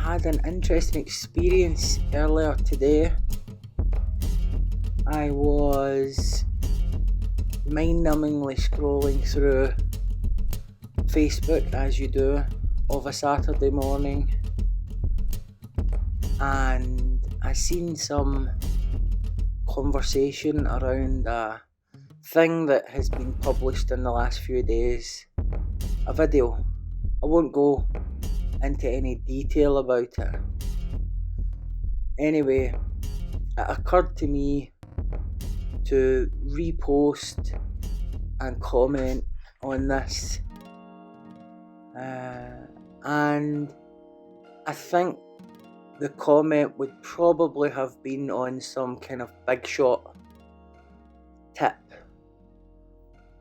had an interesting experience earlier today. I was mind-numbingly scrolling through Facebook, as you do, of a Saturday morning, and I seen some conversation around a thing that has been published in the last few days, a video. I won't go into any detail about it. Anyway, it occurred to me to repost and comment on this, and I think the comment would probably have been on some kind of big shot tip,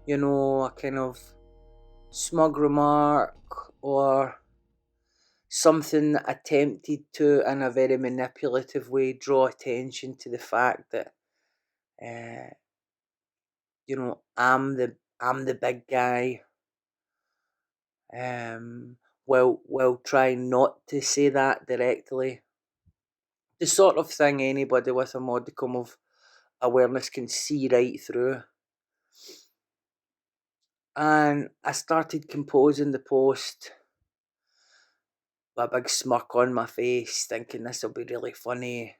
a kind of smug remark or something that attempted to, in a very manipulative way, draw attention to the fact that I'm the big guy, while trying not to say that directly. The sort of thing anybody with a modicum of awareness can see right through. And I started composing the post with a big smirk on my face, thinking this will be really funny.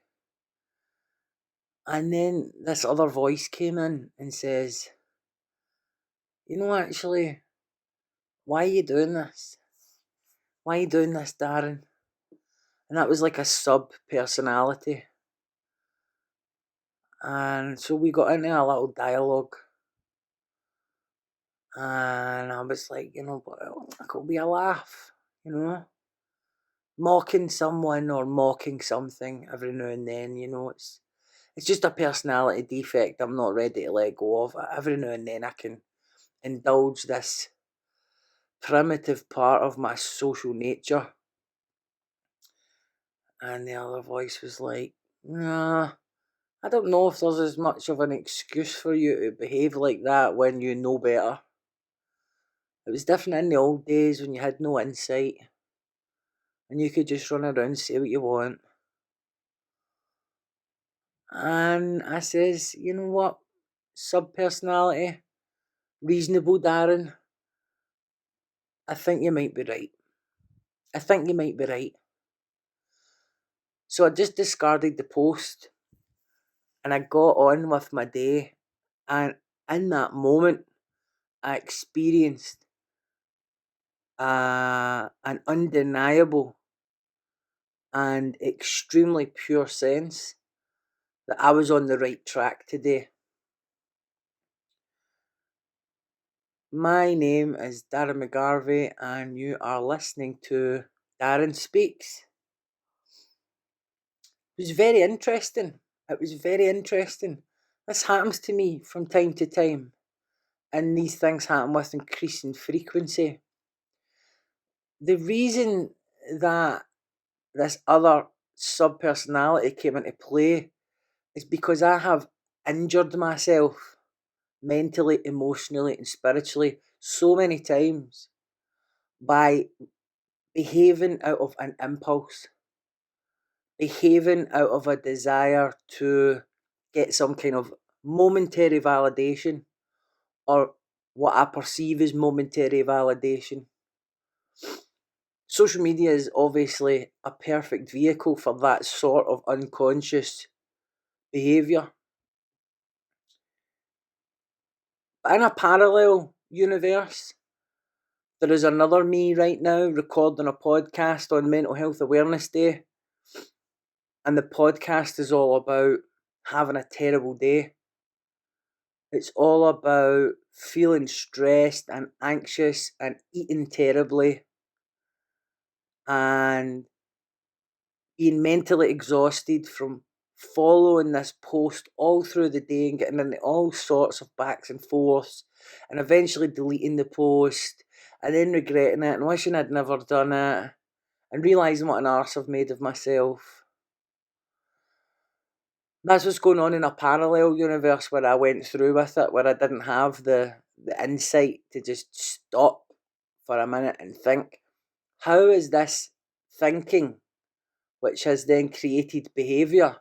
And then this other voice came in and says, actually, why are you doing this? Why are you doing this, Darren? And that was like a sub-personality. And so we got into a little dialogue. And I was like, it could be a laugh, mocking someone or mocking something every now and then, it's just a personality defect I'm not ready to let go of. Every now and then I can indulge this primitive part of my social nature. And the other voice was like, nah, I don't know if there's as much of an excuse for you to behave like that when you know better. It was different in the old days when you had no insight and you could just run around and say what you want. And I says, you know what, sub-personality, reasonable Darren, I think you might be right. So I just discarded the post and I got on with my day. And in that moment, I experienced an undeniable and extremely pure sense that I was on the right track today. My name is Darren McGarvey and you are listening to Darren Speaks. It was very interesting. This happens to me from time to time, and these things happen with increasing frequency. The reason that this other sub-personality came into play is because I have injured myself mentally, emotionally, and spiritually so many times by behaving out of an impulse, behaving out of a desire to get some kind of momentary validation or what I perceive as momentary validation. Social media is obviously a perfect vehicle for that sort of unconscious behaviour. But in a parallel universe, there is another me right now recording a podcast on Mental Health Awareness Day. And the podcast is all about having a terrible day. It's all about feeling stressed and anxious and eating terribly and being mentally exhausted from following this post all through the day and getting into all sorts of backs and forths and eventually deleting the post and then regretting it and wishing I'd never done it and realising what an arse I've made of myself. That's what's going on in a parallel universe where I went through with it, where I didn't have the insight to just stop for a minute and think, how is this thinking which has then created behaviour,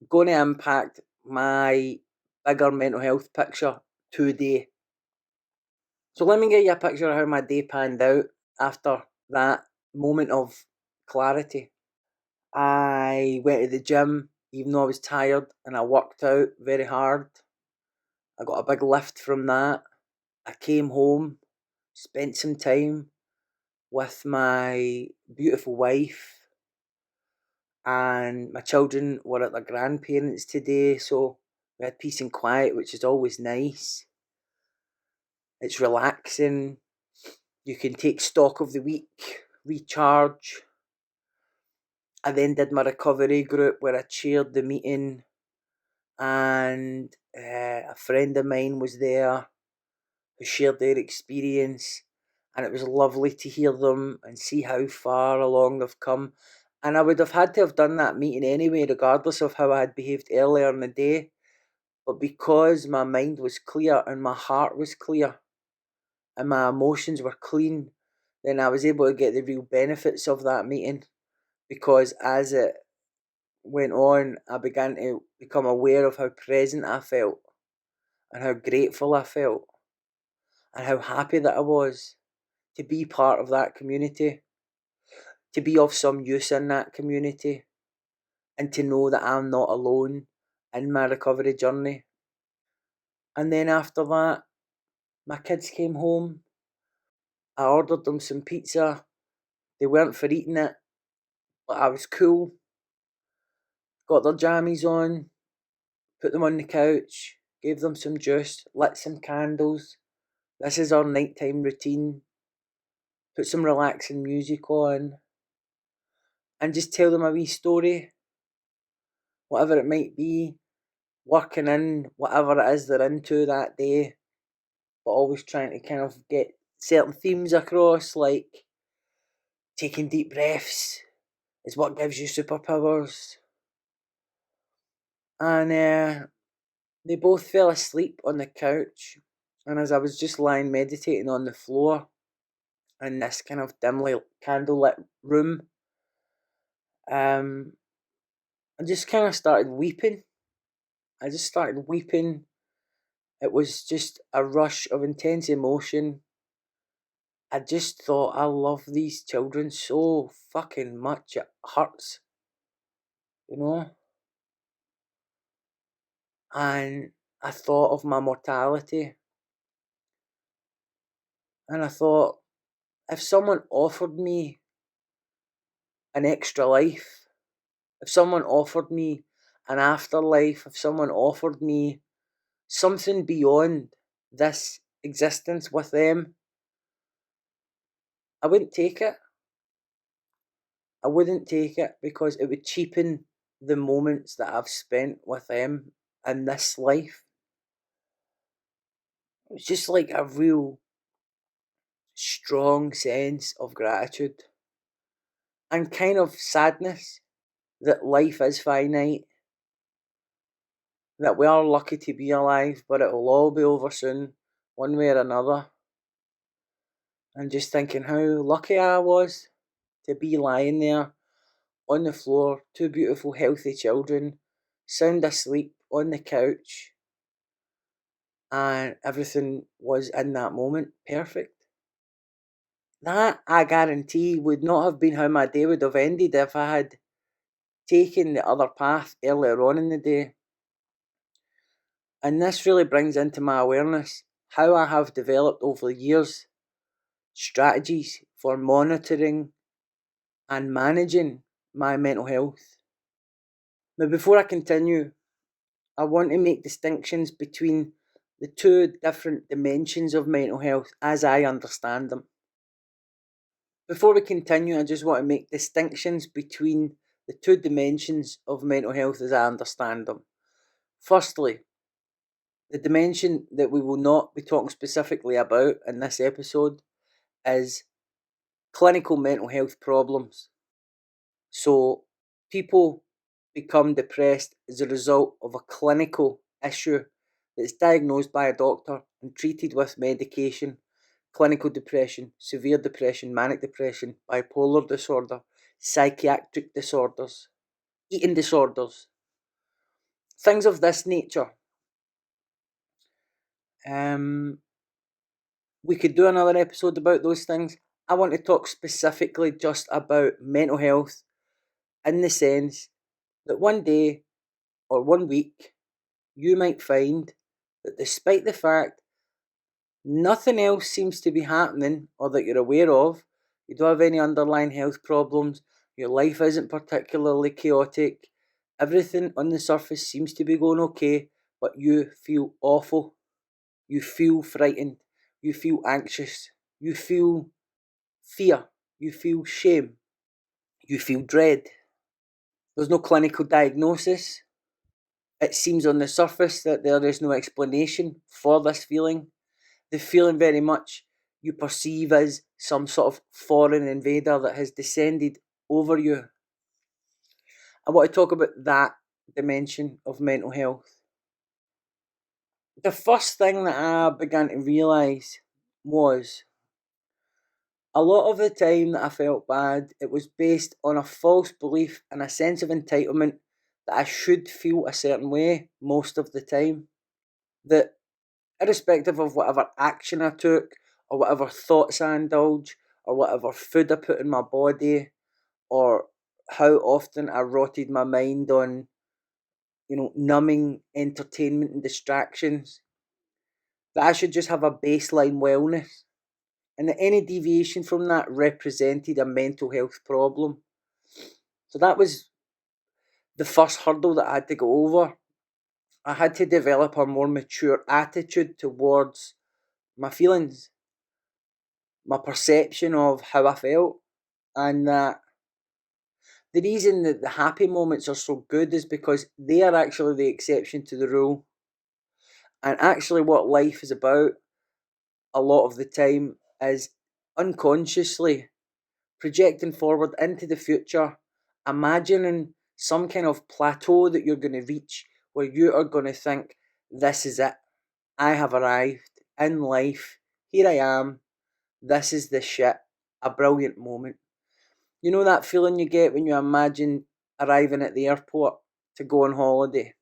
going to impact my bigger mental health picture today. So let me get you a picture of how my day panned out after that moment of clarity. I went to the gym, even though I was tired, and I worked out very hard. I got a big lift from that. I came home, spent some time with my beautiful wife, and my children were at their grandparents today, so we had peace and quiet, which is always nice. It's relaxing. You can take stock of the week, recharge. I then did my recovery group where I chaired the meeting, and a friend of mine was there who shared their experience, and it was lovely to hear them and see how far along they've come. And I would have had to have done that meeting anyway, regardless of how I had behaved earlier in the day. But because my mind was clear and my heart was clear and my emotions were clean, then I was able to get the real benefits of that meeting. Because as it went on, I began to become aware of how present I felt and how grateful I felt and how happy that I was to be part of that community, to be of some use in that community, and to know that I'm not alone in my recovery journey. And then after that, my kids came home. I ordered them some pizza. They weren't for eating it, but I was cool. Got their jammies on, put them on the couch, gave them some juice, lit some candles. This is our nighttime routine. Put some relaxing music on and just tell them a wee story, whatever it might be, working in whatever it is they're into that day, but always trying to kind of get certain themes across, like taking deep breaths is what gives you superpowers. And they both fell asleep on the couch, and as I was just lying meditating on the floor in this kind of dimly candlelit room, I just kind of started weeping. I just started weeping. It was just a rush of intense emotion. I just thought, I love these children so fucking much. It hurts, you know? And I thought of my mortality. And I thought, if someone offered me an extra life, if someone offered me an afterlife, if someone offered me something beyond this existence with them, I wouldn't take it. I wouldn't take it because it would cheapen the moments that I've spent with them in this life. It was just like a real strong sense of gratitude and kind of sadness that life is finite, that we are lucky to be alive, but it will all be over soon, one way or another. And just thinking how lucky I was to be lying there on the floor, two beautiful, healthy children, sound asleep on the couch, and everything was in that moment perfect. That, I guarantee, would not have been how my day would have ended if I had taken the other path earlier on in the day. And this really brings into my awareness how I have developed over the years strategies for monitoring and managing my mental health. Now, before I continue, I want to make distinctions between the two different dimensions of mental health as I understand them. Before we continue, I just want to make distinctions between the two dimensions of mental health as I understand them. Firstly, the dimension that we will not be talking specifically about in this episode is clinical mental health problems. So, people become depressed as a result of a clinical issue that's diagnosed by a doctor and treated with medication. Clinical depression, severe depression, manic depression, bipolar disorder, psychiatric disorders, eating disorders, things of this nature. We could do another episode about those things. I want to talk specifically just about mental health in the sense that one day or 1 week you might find that despite the fact nothing else seems to be happening or that you're aware of, you don't have any underlying health problems, your life isn't particularly chaotic, everything on the surface seems to be going okay, but you feel awful, you feel frightened, you feel anxious, you feel fear, you feel shame, you feel dread. There's no clinical diagnosis. It seems on the surface that there is no explanation for this feeling. The feeling very much you perceive as some sort of foreign invader that has descended over you. I want to talk about that dimension of mental health. The first thing that I began to realise was a lot of the time that I felt bad, it was based on a false belief and a sense of entitlement that I should feel a certain way most of the time. That irrespective of whatever action I took, or whatever thoughts I indulge, or whatever food I put in my body, or how often I rotted my mind on, numbing entertainment and distractions, that I should just have a baseline wellness. And that any deviation from that represented a mental health problem. So that was the first hurdle that I had to go over. I had to develop a more mature attitude towards my feelings, my perception of how I felt, and that the reason that the happy moments are so good is because they are actually the exception to the rule. And actually, what life is about a lot of the time is unconsciously projecting forward into the future, imagining some kind of plateau that you're going to reach where you are going to think, this is it. I have arrived in life. Here I am. This is the shit. A brilliant moment. You know that feeling you get when you imagine arriving at the airport to go on holiday?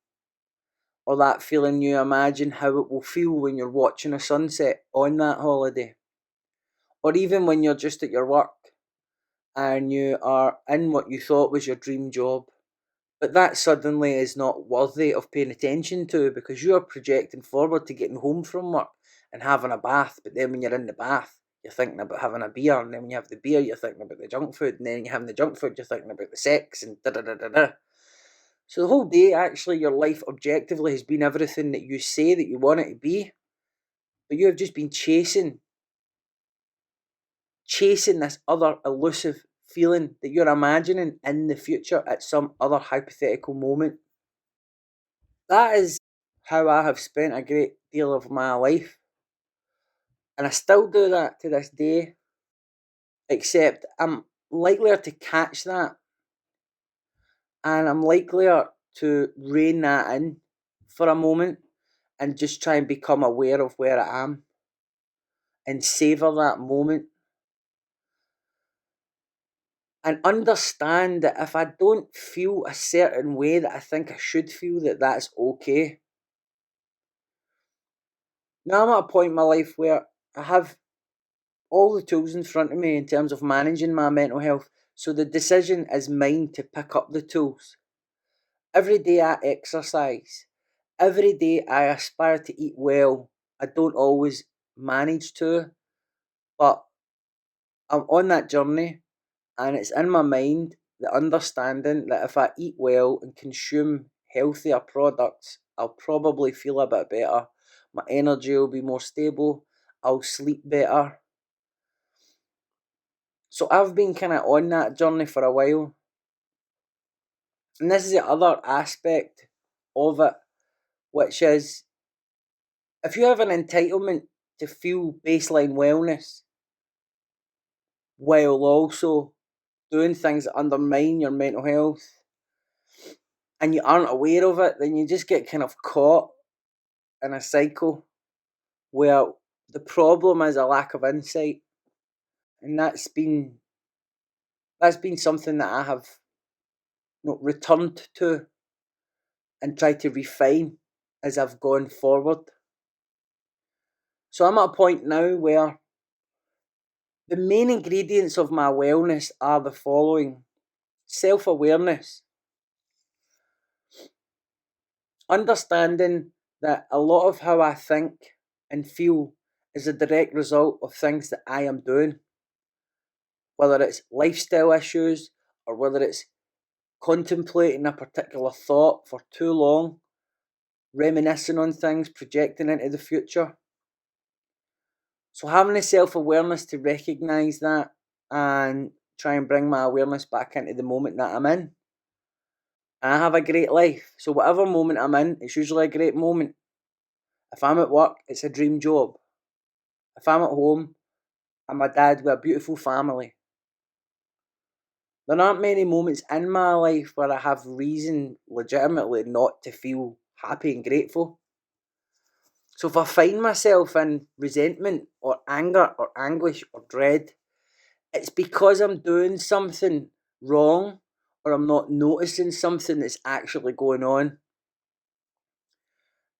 Or that feeling you imagine how it will feel when you're watching a sunset on that holiday? Or even when you're just at your work and you are in what you thought was your dream job, but that suddenly is not worthy of paying attention to because you are projecting forward to getting home from work and having a bath. But then when you're in the bath, you're thinking about having a beer, and then when you have the beer, you're thinking about the junk food, and then you're having the junk food, you're thinking about the sex, and da da da da da. So the whole day, actually, your life objectively has been everything that you say that you want it to be, but you have just been chasing this other elusive feeling that you're imagining in the future at some other hypothetical moment. That is how I have spent a great deal of my life. And I still do that to this day, except I'm likelier to catch that and I'm likelier to rein that in for a moment and just try and become aware of where I am and savour that moment and understand that if I don't feel a certain way that I think I should feel, that that's okay. Now I'm at a point in my life where I have all the tools in front of me in terms of managing my mental health, so the decision is mine to pick up the tools. Every day I exercise, every day I aspire to eat well. I don't always manage to, but I'm on that journey. And it's in my mind, the understanding that if I eat well and consume healthier products, I'll probably feel a bit better. My energy will be more stable. I'll sleep better. So I've been kind of on that journey for a while. And this is the other aspect of it, which is if you have an entitlement to feel baseline wellness while also doing things that undermine your mental health, and you aren't aware of it, then you just get kind of caught in a cycle where the problem is a lack of insight. And that's been That's been something that I have returned to and tried to refine as I've gone forward. So I'm at a point now where the main ingredients of my wellness are the following: self-awareness, understanding that a lot of how I think and feel is a direct result of things that I am doing, whether it's lifestyle issues or whether it's contemplating a particular thought for too long, reminiscing on things, projecting into the future. So having the self-awareness to recognise that and try and bring my awareness back into the moment that I'm in. And I have a great life. So whatever moment I'm in, it's usually a great moment. If I'm at work, it's a dream job. If I'm at home, I'm a dad with a beautiful family. There aren't many moments in my life where I have reason legitimately not to feel happy and grateful. So if I find myself in resentment or anger or anguish or dread, it's because I'm doing something wrong or I'm not noticing something that's actually going on.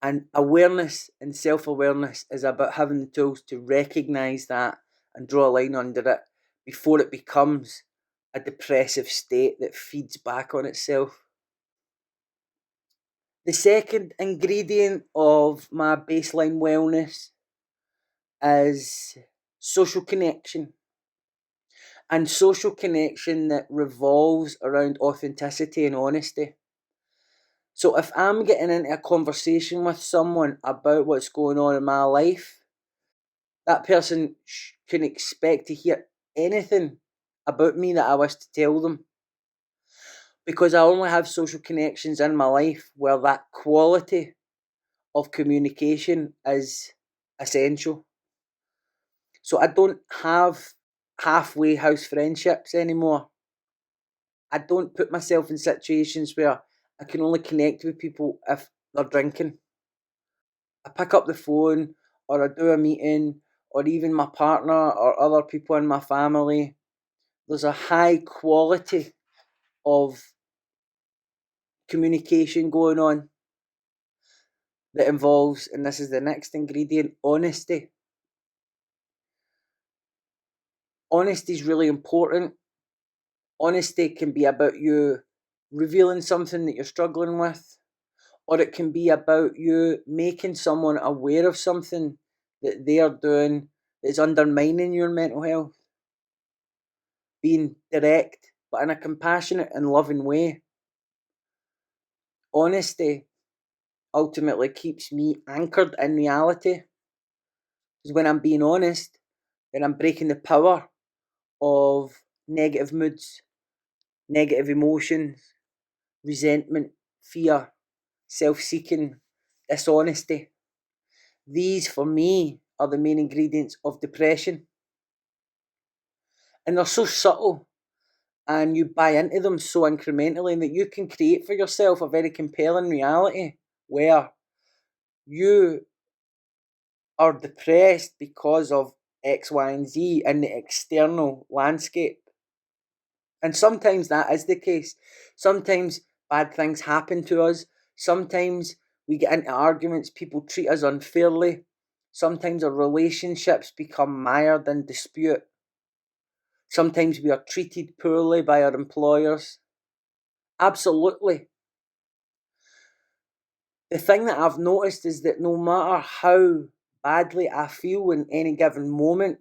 And awareness and self-awareness is about having the tools to recognise that and draw a line under it before it becomes a depressive state that feeds back on itself. The second ingredient of my baseline wellness is social connection. And social connection that revolves around authenticity and honesty. So if I'm getting into a conversation with someone about what's going on in my life, that person can expect to hear anything about me that I wish to tell them. Because I only have social connections in my life where that quality of communication is essential. So I don't have halfway house friendships anymore. I don't put myself in situations where I can only connect with people if they're drinking. I pick up the phone or I do a meeting or even my partner or other people in my family. There's a high quality of communication going on that involves, and this is the next ingredient, honesty. Honesty is really important. Honesty can be about you revealing something that you're struggling with, or it can be about you making someone aware of something that they are doing that's undermining your mental health. Being direct, but in a compassionate and loving way. Honesty ultimately keeps me anchored in reality. Because when I'm being honest, then I'm breaking the power of negative moods, negative emotions, resentment, fear, self-seeking, dishonesty. These, for me, are the main ingredients of depression. And they're so subtle, and you buy into them so incrementally that you can create for yourself a very compelling reality where you are depressed because of X, Y, and Z in the external landscape. And sometimes that is the case. Sometimes bad things happen to us. Sometimes we get into arguments, people treat us unfairly. Sometimes our relationships become mired in dispute. Sometimes we are treated poorly by our employers. Absolutely. The thing that I've noticed is that no matter how badly I feel in any given moment,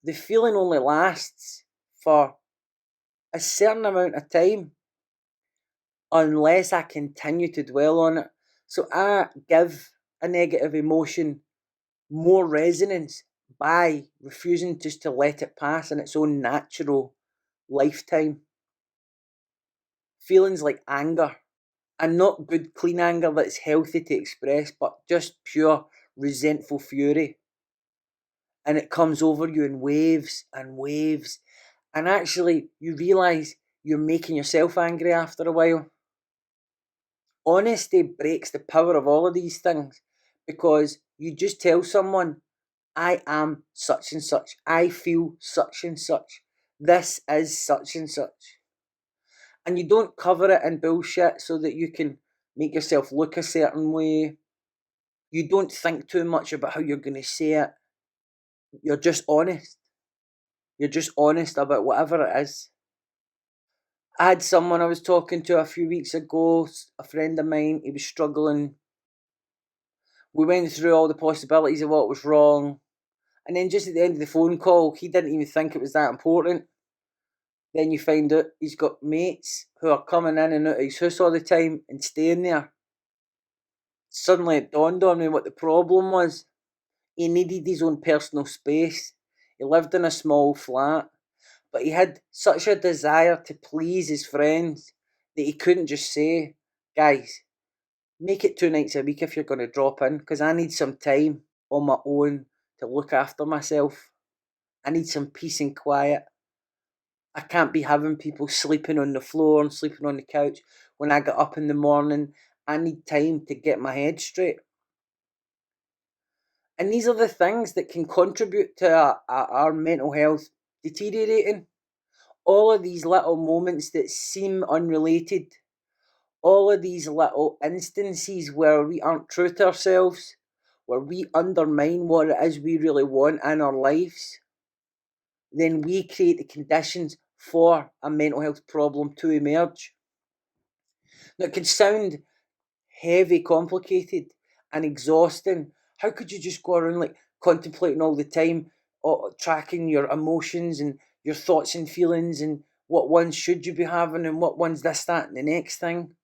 the feeling only lasts for a certain amount of time unless I continue to dwell on it. So I give a negative emotion more resonance by refusing just to let it pass in its own natural lifetime. Feelings like anger, and not good clean anger that's healthy to express, but just pure resentful fury. And it comes over you in waves and waves. And actually, you realise you're making yourself angry after a while. Honesty breaks the power of all of these things because you just tell someone, I am such and such. I feel such and such. this is such and such. And you don't cover it in bullshit so that you can make yourself look a certain way. You don't think too much about how you're going to say it. You're just honest. You're just honest about whatever it is. I had someone I was talking to a few weeks ago, a friend of mine, he was struggling. We went through all the possibilities of what was wrong. And then just at the end of the phone call, he didn't even think it was that important. Then you find out he's got mates who are coming in and out of his house all the time and staying there. Suddenly it dawned on me what the problem was. He needed his own personal space. He lived in a small flat, but he had such a desire to please his friends that he couldn't just say, guys, make it 2 nights a week if you're going to drop in, because I need some time on my own to look after myself. I need some peace and quiet. I can't be having people sleeping on the floor and sleeping on the couch when I get up in the morning. I need time to get my head straight. And these are the things that can contribute to our mental health deteriorating. All of these little moments that seem unrelated, all of these little instances where we aren't true to ourselves, where we undermine what it is we really want in our lives, then we create the conditions for a mental health problem to emerge. Now, it can sound heavy, complicated, and exhausting. How could you just go around like contemplating all the time, tracking your emotions and your thoughts and feelings, and what ones should you be having, and what ones this, that, and the next thing?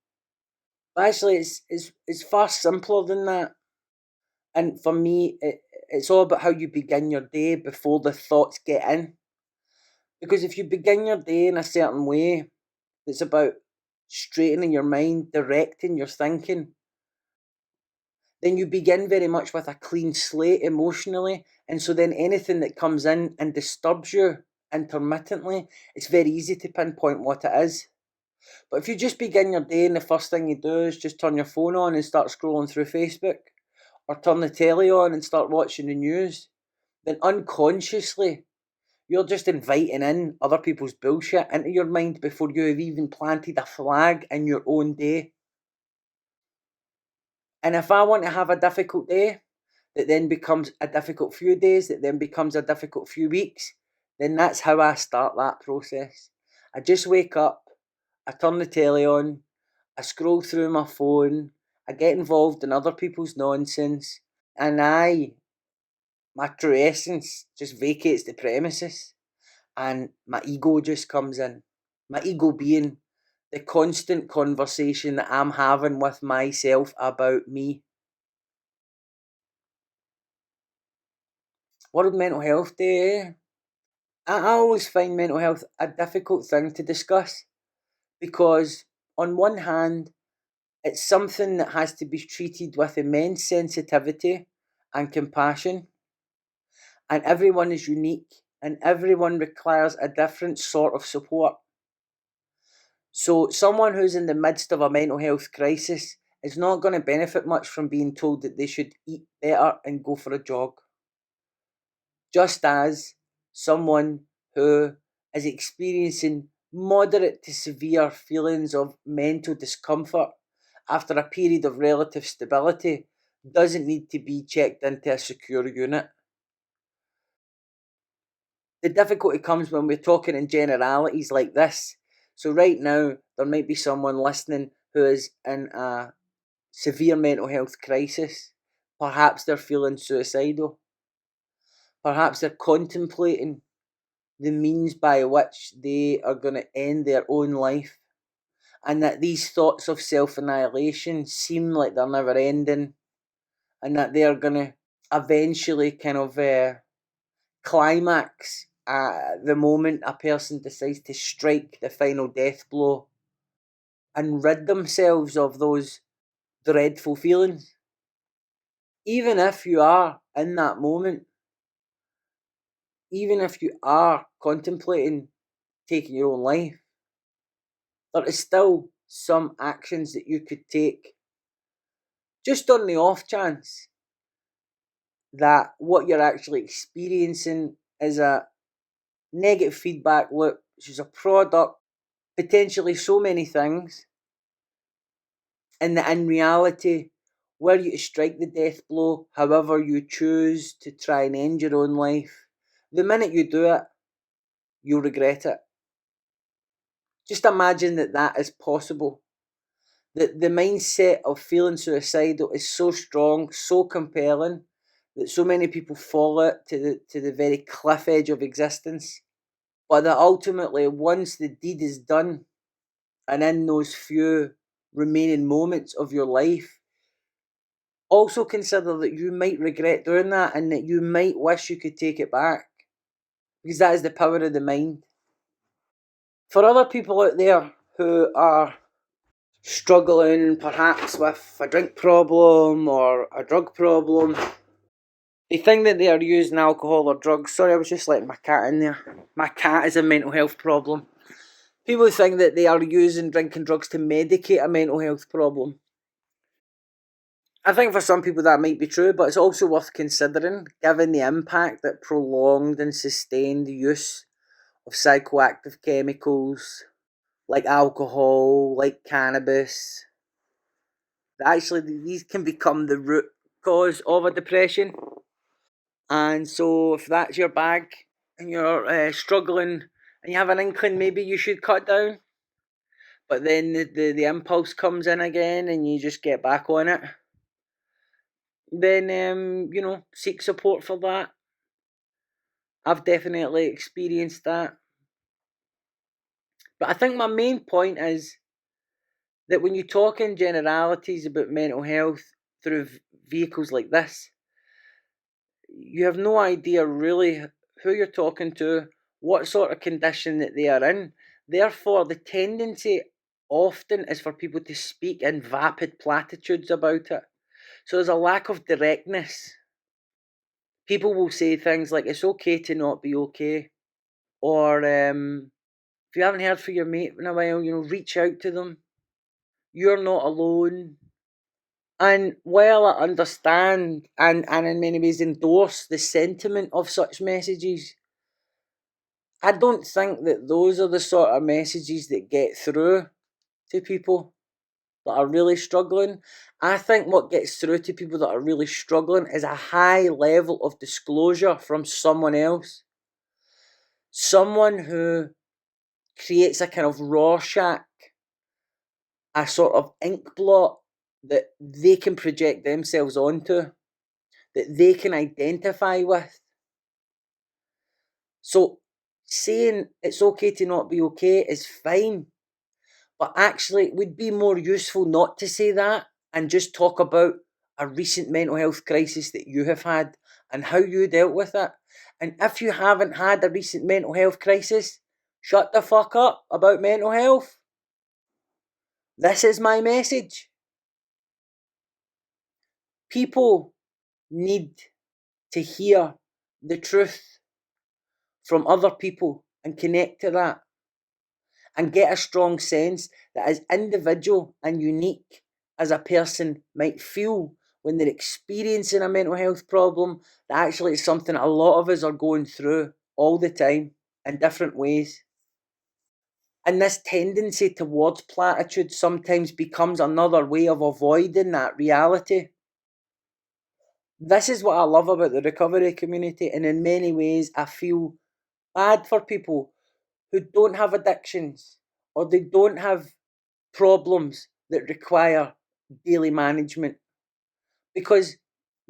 But actually, it's far simpler than that. And for me, it's all about how you begin your day before the thoughts get in. Because if you begin your day in a certain way, it's about straightening your mind, directing your thinking, then you begin very much with a clean slate emotionally. And so then anything that comes in and disturbs you intermittently, it's very easy to pinpoint what it is. But if you just begin your day and the first thing you do is just turn your phone on and start scrolling through Facebook, or turn the telly on and start watching the news, then unconsciously you're just inviting in other people's bullshit into your mind before you have even planted a flag in your own day. And if I want to have a difficult day that then becomes a difficult few days, that then becomes a difficult few weeks, then that's how I start that process. I just wake up, I turn the telly on, I scroll through my phone, I get involved in other people's nonsense, and my true essence just vacates the premises, and my ego just comes in. My ego being the constant conversation that I'm having with myself about me. World Mental Health Day, eh? I always find mental health a difficult thing to discuss because, on one hand, it's something that has to be treated with immense sensitivity and compassion, and everyone is unique and everyone requires a different sort of support. So, someone who's in the midst of a mental health crisis is not going to benefit much from being told that they should eat better and go for a jog. Just as someone who is experiencing moderate to severe feelings of mental discomfort after a period of relative stability doesn't need to be checked into a secure unit. The difficulty comes when we're talking in generalities like this. So, right now, there might be someone listening who is in a severe mental health crisis. Perhaps they're feeling suicidal. Perhaps they're contemplating the means by which they are going to end their own life, and that these thoughts of self annihilation seem like they're never ending, and that they are going to eventually kind of climax at the moment a person decides to strike the final death blow and rid themselves of those dreadful feelings. Even if you are in that moment, even if you are contemplating taking your own life, there is still some actions that you could take just on the off chance that what you're actually experiencing is a negative feedback loop. She's a product, potentially so many things. And that in reality, were you to strike the death blow, however you choose to try and end your own life, the minute you do it, you'll regret it. Just imagine that that is possible. That the mindset of feeling suicidal is so strong, so compelling, that so many people fall it to the very cliff edge of existence. But that ultimately, once the deed is done, and in those few remaining moments of your life, also consider that you might regret doing that and that you might wish you could take it back. Because that is the power of the mind. For other people out there who are struggling perhaps with a drink problem or a drug problem, they think that they are using alcohol or drugs. Sorry, I was just letting my cat in there. My cat is a mental health problem. People think that they are using drinking drugs to medicate a mental health problem. I think for some people that might be true, but it's also worth considering given the impact that prolonged and sustained use of psychoactive chemicals like alcohol, like cannabis, actually these can become the root cause of a depression. And so if that's your bag and you're struggling and you have an inkling maybe you should cut down, but then the impulse comes in again and you just get back on it, then seek support for that. I've definitely experienced that. But I think my main point is that when you talk in generalities about mental health through vehicles like this, you have no idea really who you're talking to, what sort of condition that they are in. Therefore, the tendency often is for people to speak in vapid platitudes about it. So there's a lack of directness. People will say things like, it's okay to not be okay. Or if you haven't heard from your mate in a while, reach out to them. You're not alone. And while I understand and in many ways endorse the sentiment of such messages, I don't think that those are the sort of messages that get through to people that are really struggling. I think what gets through to people that are really struggling is a high level of disclosure from someone else. Someone who creates a kind of Rorschach, a sort of ink blot that they can project themselves onto, that they can identify with. So saying it's okay to not be okay is fine, but actually it would be more useful not to say that and just talk about a recent mental health crisis that you have had and how you dealt with it. And if you haven't had a recent mental health crisis, shut the fuck up about mental health. This is my message. People need to hear the truth from other people and connect to that and get a strong sense that as individual and unique as a person might feel when they're experiencing a mental health problem, that actually is something a lot of us are going through all the time in different ways. And this tendency towards platitude sometimes becomes another way of avoiding that reality. This is what I love about the recovery community, and in many ways I feel bad for people who don't have addictions or they don't have problems that require daily management, because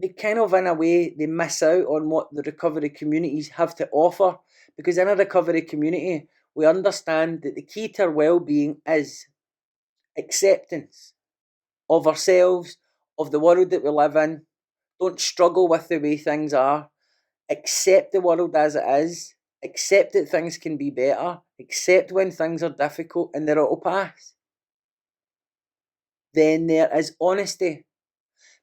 they kind of in a way they miss out on what the recovery communities have to offer, because in a recovery community we understand that the key to our well-being is acceptance of ourselves, of the world that we live in. Don't struggle with the way things are. Accept the world as it is. Accept that things can be better. Accept when things are difficult and that it'll pass. Then there is honesty.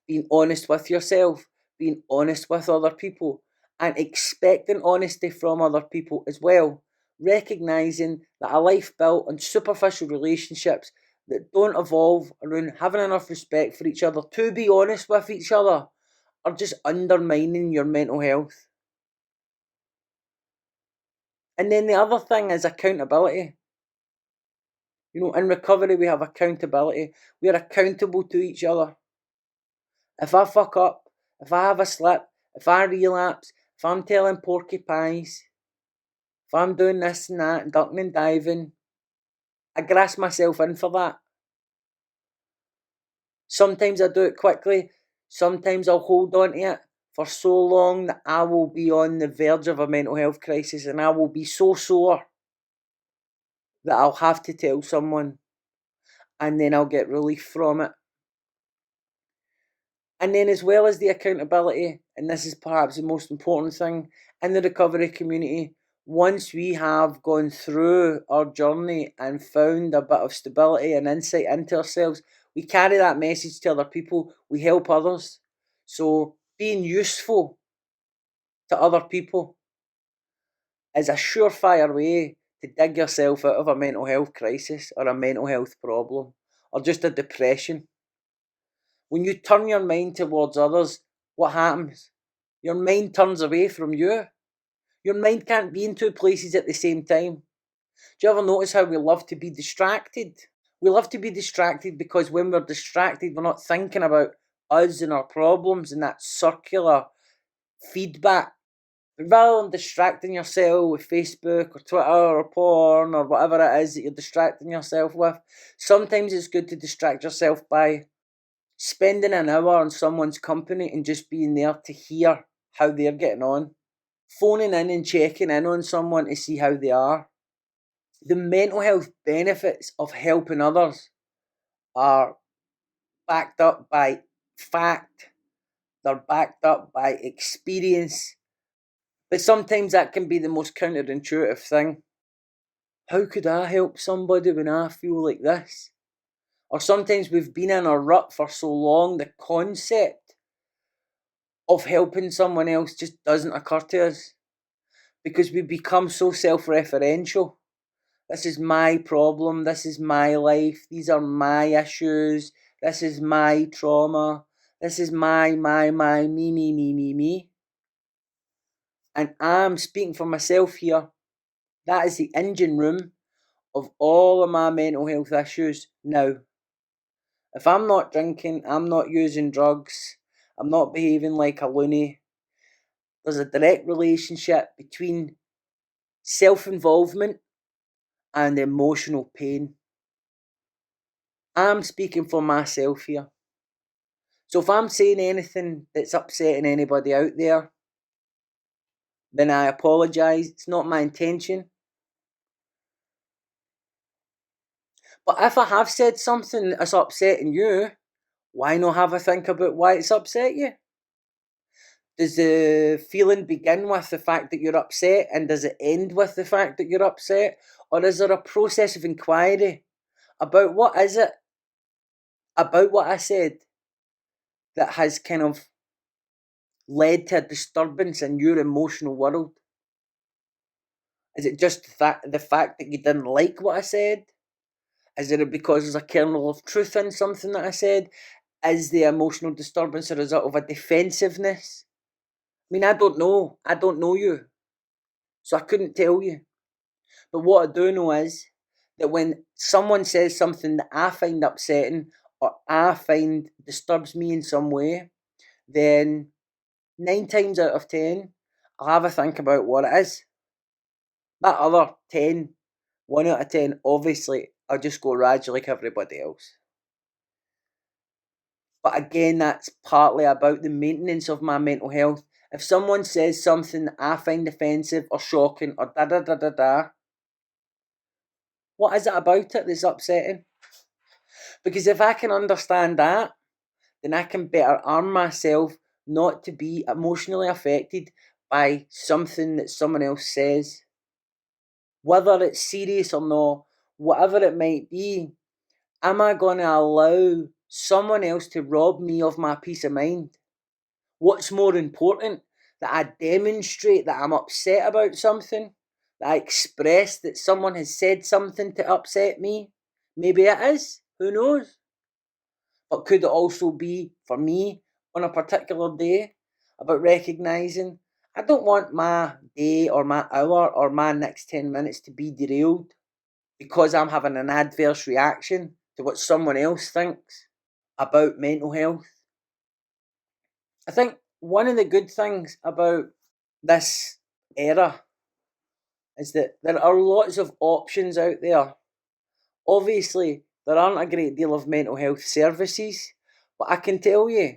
Being honest with yourself. Being honest with other people. And expecting honesty from other people as well. Recognising that a life built on superficial relationships that don't evolve around having enough respect for each other to be honest with each other are just undermining your mental health. And then the other thing is accountability. In recovery, we have accountability. We are accountable to each other. If I fuck up, if I have a slip, if I relapse, if I'm telling porcupines, if I'm doing this and that, ducking and diving, I grasp myself in for that. Sometimes I do it quickly. Sometimes I'll hold on to it for so long that I will be on the verge of a mental health crisis, and I will be so sore that I'll have to tell someone, and then I'll get relief from it. And then, as well as the accountability, and this is perhaps the most important thing in the recovery community, once we have gone through our journey and found a bit of stability and insight into ourselves, we carry that message to other people. We help others. So being useful to other people is a surefire way to dig yourself out of a mental health crisis or a mental health problem or just a depression. When you turn your mind towards others, what happens? Your mind turns away from you. Your mind can't be in two places at the same time. Do you ever notice how we love to be distracted? We love to be distracted because when we're distracted, we're not thinking about us and our problems and that circular feedback. But rather than distracting yourself with Facebook or Twitter or porn or whatever it is that you're distracting yourself with, sometimes it's good to distract yourself by spending an hour in someone's company and just being there to hear how they're getting on. Phoning in and checking in on someone to see how they are. The mental health benefits of helping others are backed up by fact, they're backed up by experience, but sometimes that can be the most counterintuitive thing. How could I help somebody when I feel like this? Or sometimes we've been in a rut for so long, the concept of helping someone else just doesn't occur to us because we become so self-referential. This is my problem, this is my life, these are my issues, this is my trauma, this is my, me. And I'm speaking for myself here. That is the engine room of all of my mental health issues now. If I'm not drinking, I'm not using drugs, I'm not behaving like a loony, there's a direct relationship between self-involvement and emotional pain. I'm speaking for myself here. So if I'm saying anything that's upsetting anybody out there, then I apologise. It's not my intention. But if I have said something that's upsetting you, why not have a think about why it's upset you? Does the feeling begin with the fact that you're upset and does it end with the fact that you're upset? Or is there a process of inquiry about what is it about what I said that has kind of led to a disturbance in your emotional world? Is it just the fact that you didn't like what I said? Is it because there's a kernel of truth in something that I said? Is the emotional disturbance a result of a defensiveness? I mean, I don't know. I don't know you. So I couldn't tell you. But what I do know is that when someone says something that I find upsetting or I find disturbs me in some way, then 9 times out of 10, I'll have a think about what it is. That other 10, 1 out of 10, obviously, I'll just go rage like everybody else. But again, that's partly about the maintenance of my mental health. If someone says something that I find offensive or shocking or what is it about it that's upsetting? Because if I can understand that, then I can better arm myself not to be emotionally affected by something that someone else says. Whether it's serious or not, whatever it might be, am I going to allow someone else to rob me of my peace of mind? What's more important? That I demonstrate that I'm upset about something? That I express that someone has said something to upset me? Maybe it is. Who knows? But could it also be, for me, on a particular day, about recognising I don't want my day or my hour or my next 10 minutes to be derailed because I'm having an adverse reaction to what someone else thinks about mental health. I think one of the good things about this era is that there are lots of options out there. Obviously, there aren't a great deal of mental health services, but I can tell you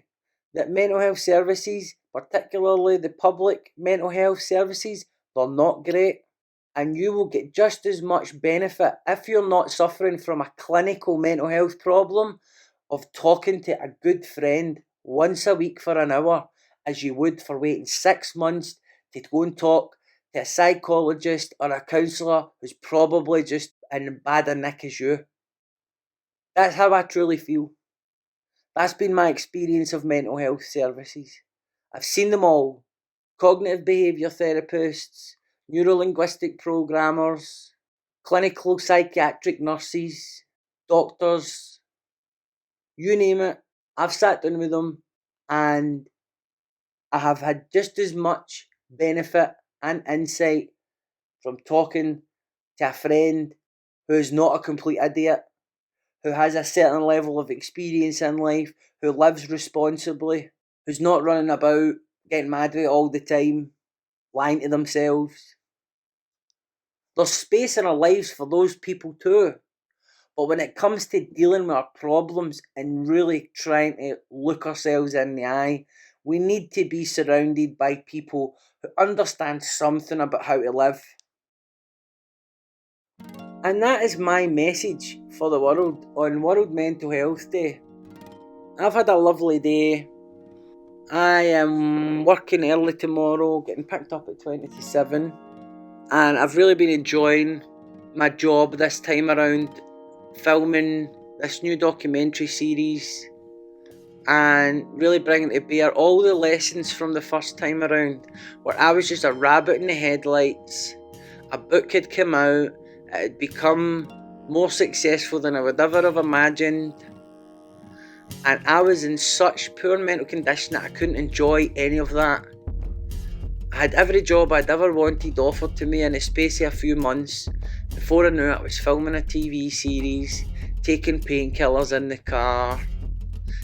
that mental health services, particularly the public mental health services, they're not great. And you will get just as much benefit if you're not suffering from a clinical mental health problem of talking to a good friend once a week for an hour as you would for waiting 6 months to go and talk to a psychologist or a counsellor who's probably just in bad a nick as you. That's how I truly feel. That's been my experience of mental health services. I've seen them all. Cognitive behaviour therapists, neurolinguistic programmers, clinical psychiatric nurses, doctors, you name it. I've sat down with them and I have had just as much benefit and insight from talking to a friend who is not a complete idiot, who has a certain level of experience in life, who lives responsibly, who's not running about getting mad with it all the time, lying to themselves. There's space in our lives for those people too. But when it comes to dealing with our problems and really trying to look ourselves in the eye, we need to be surrounded by people who understand something about how to live. And that is my message for the world on World Mental Health Day. I've had a lovely day. I am working early tomorrow, getting picked up at 20 to 7. And I've really been enjoying my job this time around, filming this new documentary series and really bringing to bear all the lessons from the first time around, where I was just a rabbit in the headlights. A book had come out, it had become more successful than I would ever have imagined, and I was in such poor mental condition that I couldn't enjoy any of that. I had every job I'd ever wanted offered to me in the space of a few months. Before I knew it, I was filming a TV series, taking painkillers in the car,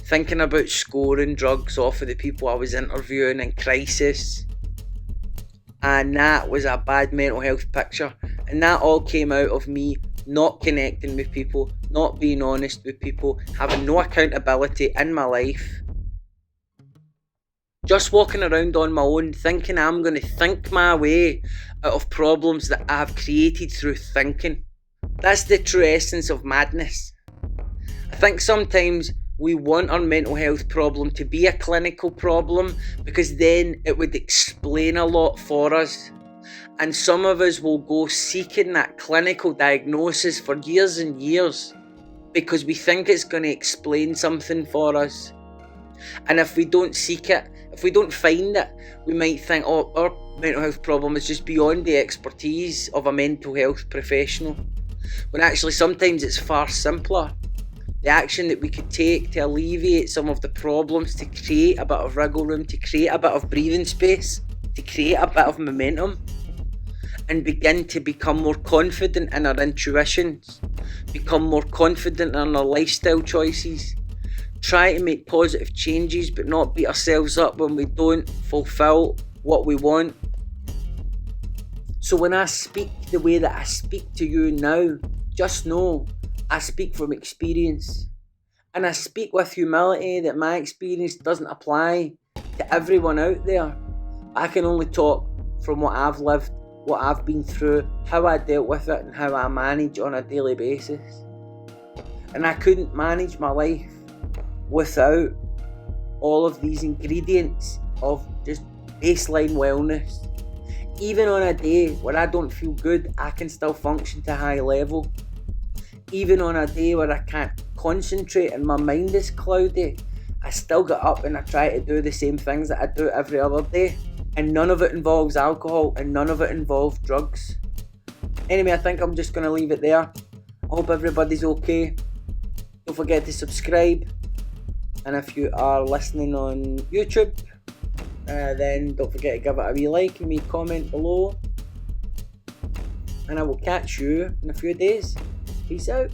thinking about scoring drugs off of the people I was interviewing in crisis. And that was a bad mental health picture. And that all came out of me not connecting with people, not being honest with people, having no accountability in my life. Just walking around on my own, thinking I'm going to think my way out of problems that I've created through thinking. That's the true essence of madness. I think sometimes we want our mental health problem to be a clinical problem because then it would explain a lot for us. And some of us will go seeking that clinical diagnosis for years and years because we think it's going to explain something for us. And if we don't seek it, if we don't find it, we might think, oh, our mental health problem is just beyond the expertise of a mental health professional. When actually sometimes it's far simpler. The action that we could take to alleviate some of the problems, to create a bit of wriggle room, to create a bit of breathing space, to create a bit of momentum, and begin to become more confident in our intuitions, become more confident in our lifestyle choices, try to make positive changes but not beat ourselves up when we don't fulfill what we want. So when I speak the way that I speak to you now, just know I speak from experience, and I speak with humility that my experience doesn't apply to everyone out there. I can only talk from what I've lived, what I've been through, how I dealt with it, and how I manage on a daily basis. And I couldn't manage my life without all of these ingredients of just baseline wellness. Even on a day where I don't feel good, I can still function to a high level. Even on a day where I can't concentrate and my mind is cloudy, I still get up and I try to do the same things that I do every other day. And none of it involves alcohol and none of it involves drugs. Anyway, I think I'm just going to leave it there. I hope everybody's okay. Don't forget to subscribe. And if you are listening on YouTube, then don't forget to give it a wee like and wee comment below. And I will catch you in a few days. Peace out.